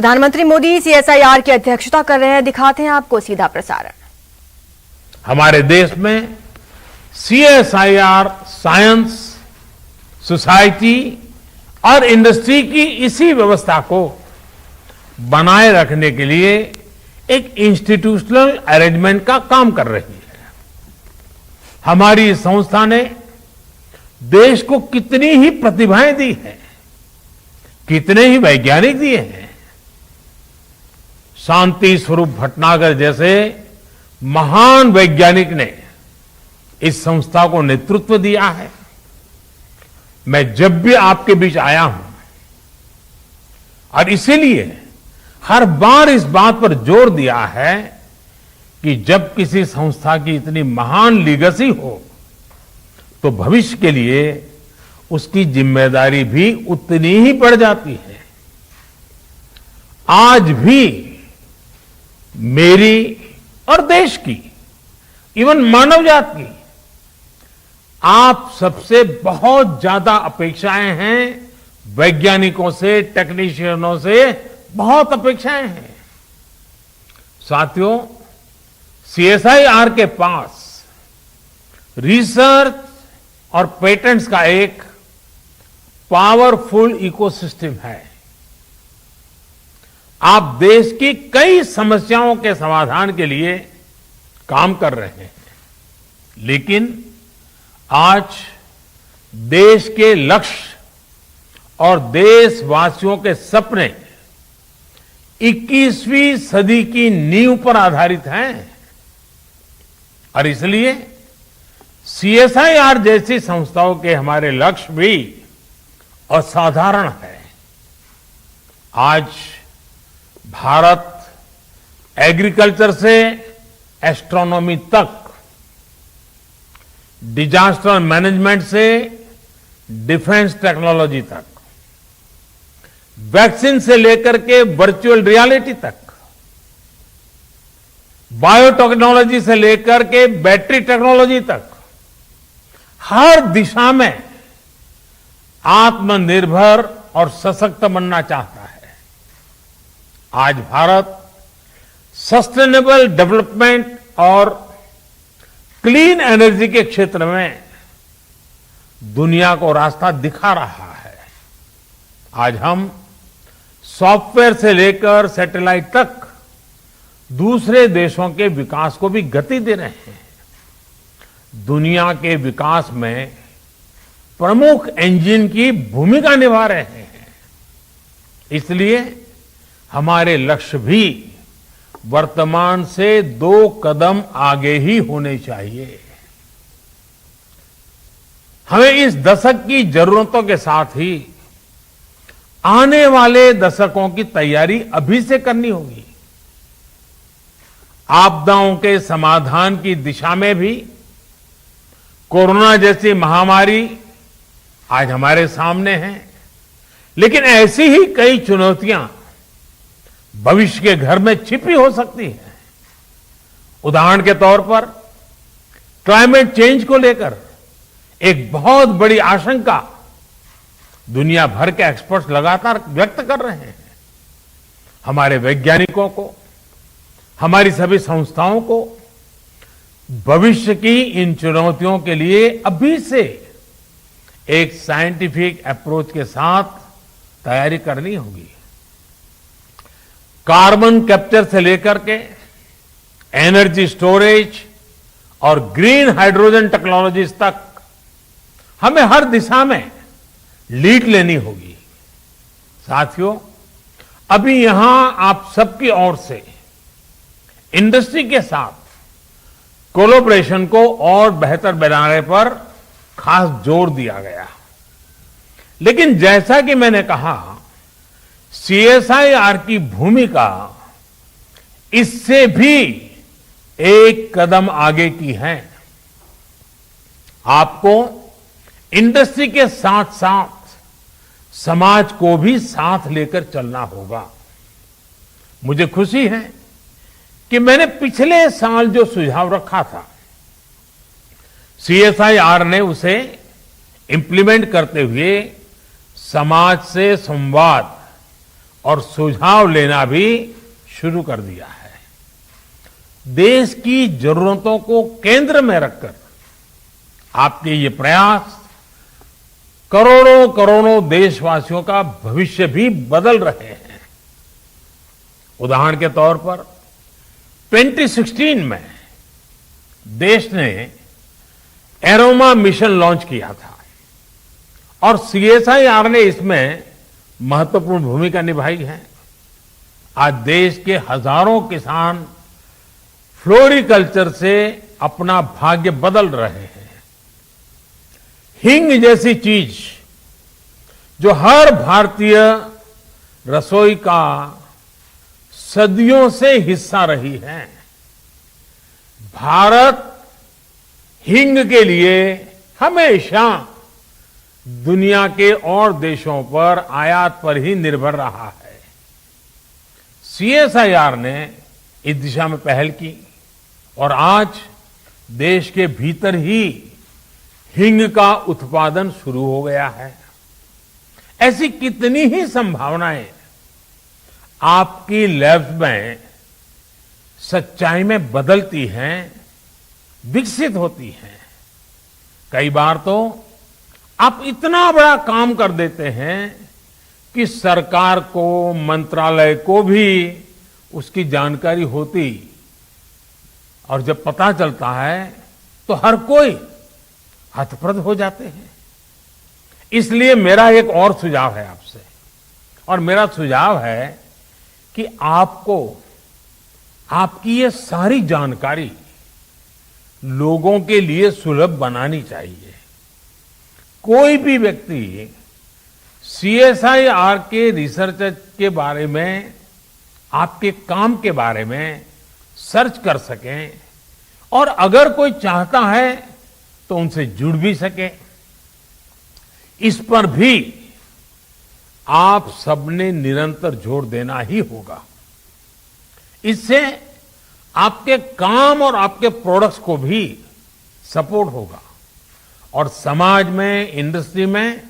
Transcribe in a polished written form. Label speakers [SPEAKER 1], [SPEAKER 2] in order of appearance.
[SPEAKER 1] प्रधानमंत्री मोदी सीएसआईआर की अध्यक्षता कर रहे हैं, दिखाते हैं आपको सीधा प्रसारण।
[SPEAKER 2] हमारे देश में सीएसआईआर साइंस, सोसाइटी और इंडस्ट्री की इसी व्यवस्था को बनाए रखने के लिए एक इंस्टीट्यूशनल अरेंजमेंट का काम कर रही है। हमारी इस संस्था ने देश को कितनी ही प्रतिभाएं दी हैं, कितने ही वैज्ञानिक दिए हैं। शांति स्वरूप भटनागर जैसे महान वैज्ञानिक ने इस संस्था को नेतृत्व दिया है। मैं जब भी आपके बीच आया हूं और इसीलिए हर बार इस बात पर जोर दिया है कि जब किसी संस्था की इतनी महान लीगेसी हो तो भविष्य के लिए उसकी जिम्मेदारी भी उतनी ही बढ़ जाती है। आज भी मेरी और देश की, इवन मानव जात की, आप सबसे बहुत ज्यादा अपेक्षाएं हैं। वैज्ञानिकों से, टेक्नीशियनों से बहुत अपेक्षाएं हैं। साथियों, सीएसआईआर के पास रिसर्च और पेटेंट्स का एक पावरफुल इकोसिस्टम है। आप देश की कई समस्याओं के समाधान के लिए काम कर रहे हैं, लेकिन आज देश के लक्ष्य और देशवासियों के सपने 21वीं सदी की नींव पर आधारित हैं और इसलिए सीएसआईआर जैसी संस्थाओं के हमारे लक्ष्य भी असाधारण है। आज भारत एग्रीकल्चर से एस्ट्रोनॉमी तक, डिजास्टर मैनेजमेंट से डिफेंस टेक्नोलॉजी तक, वैक्सीन से लेकर के वर्चुअल रियलिटी तक, बायोटेक्नोलॉजी से लेकर के बैटरी टेक्नोलॉजी तक, हर दिशा में आत्मनिर्भर और सशक्त बनना चाहता है। आज भारत सस्टेनेबल डेवलपमेंट और क्लीन एनर्जी के क्षेत्र में दुनिया को रास्ता दिखा रहा है। आज हम सॉफ्टवेयर से लेकर सैटेलाइट तक दूसरे देशों के विकास को भी गति दे रहे हैं। दुनिया के विकास में प्रमुख इंजन की भूमिका निभा रहे हैं। इसलिए हमारे लक्ष्य भी वर्तमान से 2 कदम आगे ही होने चाहिए। हमें इस दशक की जरूरतों के साथ ही आने वाले दशकों की तैयारी अभी से करनी होगी। आपदाओं के समाधान की दिशा में भी कोरोना जैसी महामारी आज हमारे सामने है, लेकिन ऐसी ही कई चुनौतियां भविष्य के घर में छिपी हो सकती हैं। उदाहरण के तौर पर क्लाइमेट चेंज को लेकर एक बहुत बड़ी आशंका दुनिया भर के एक्सपर्ट्स लगातार व्यक्त कर रहे हैं। हमारे वैज्ञानिकों को, हमारी सभी संस्थाओं को भविष्य की इन चुनौतियों के लिए अभी से एक साइंटिफिक अप्रोच के साथ तैयारी करनी होगी। कार्बन कैप्चर से लेकर के एनर्जी स्टोरेज और ग्रीन हाइड्रोजन टेक्नोलॉजीज तक हमें हर दिशा में लीड लेनी होगी। साथियों, अभी यहां आप सबकी ओर से इंडस्ट्री के साथ कोलैबोरेशन को और बेहतर बनाने पर खास जोर दिया गया। लेकिन जैसा कि मैंने कहा, सीएसआईआर की भूमिका इससे भी एक कदम आगे की है। आपको इंडस्ट्री के साथ साथ समाज को भी साथ लेकर चलना होगा। मुझे खुशी है कि मैंने पिछले साल जो सुझाव रखा था, सीएसआईआर ने उसे इंप्लीमेंट करते हुए समाज से संवाद और सुझाव लेना भी शुरू कर दिया है। देश की जरूरतों को केंद्र में रखकर आपके ये प्रयास करोड़ों करोड़ों देशवासियों का भविष्य भी बदल रहे हैं। उदाहरण के तौर पर 2016 में देश ने एरोमा मिशन लॉन्च किया था और सीएसआईआर ने इसमें महत्वपूर्ण भूमिका निभाई है। आज देश के हजारों किसान फ्लोरिकल्चर से अपना भाग्य बदल रहे हैं। हींग जैसी चीज जो हर भारतीय रसोई का सदियों से हिस्सा रही है, भारत हींग के लिए हमेशा दुनिया के और देशों पर आयात पर ही निर्भर रहा है। सीएसआईआर ने इस दिशा में पहल की और आज देश के भीतर ही हींग का उत्पादन शुरू हो गया है। ऐसी कितनी ही संभावनाएं आपकी लैब्स में सच्चाई में बदलती हैं, विकसित होती हैं। कई बार तो आप इतना बड़ा काम कर देते हैं कि सरकार को, मंत्रालय को भी उसकी जानकारी होती और जब पता चलता है तो हर कोई हतप्रभ हो जाते हैं। इसलिए मेरा एक और सुझाव है आपसे, और मेरा सुझाव है कि आपको आपकी ये सारी जानकारी लोगों के लिए सुलभ बनानी चाहिए। कोई भी व्यक्ति सीएसआईआर के रिसर्च के बारे में, आपके काम के बारे में सर्च कर सकें और अगर कोई चाहता है तो उनसे जुड़ भी सके। इस पर भी आप सबने निरंतर जोर देना ही होगा। इससे आपके काम और आपके प्रोडक्ट्स को भी सपोर्ट होगा और समाज में, इंडस्ट्री में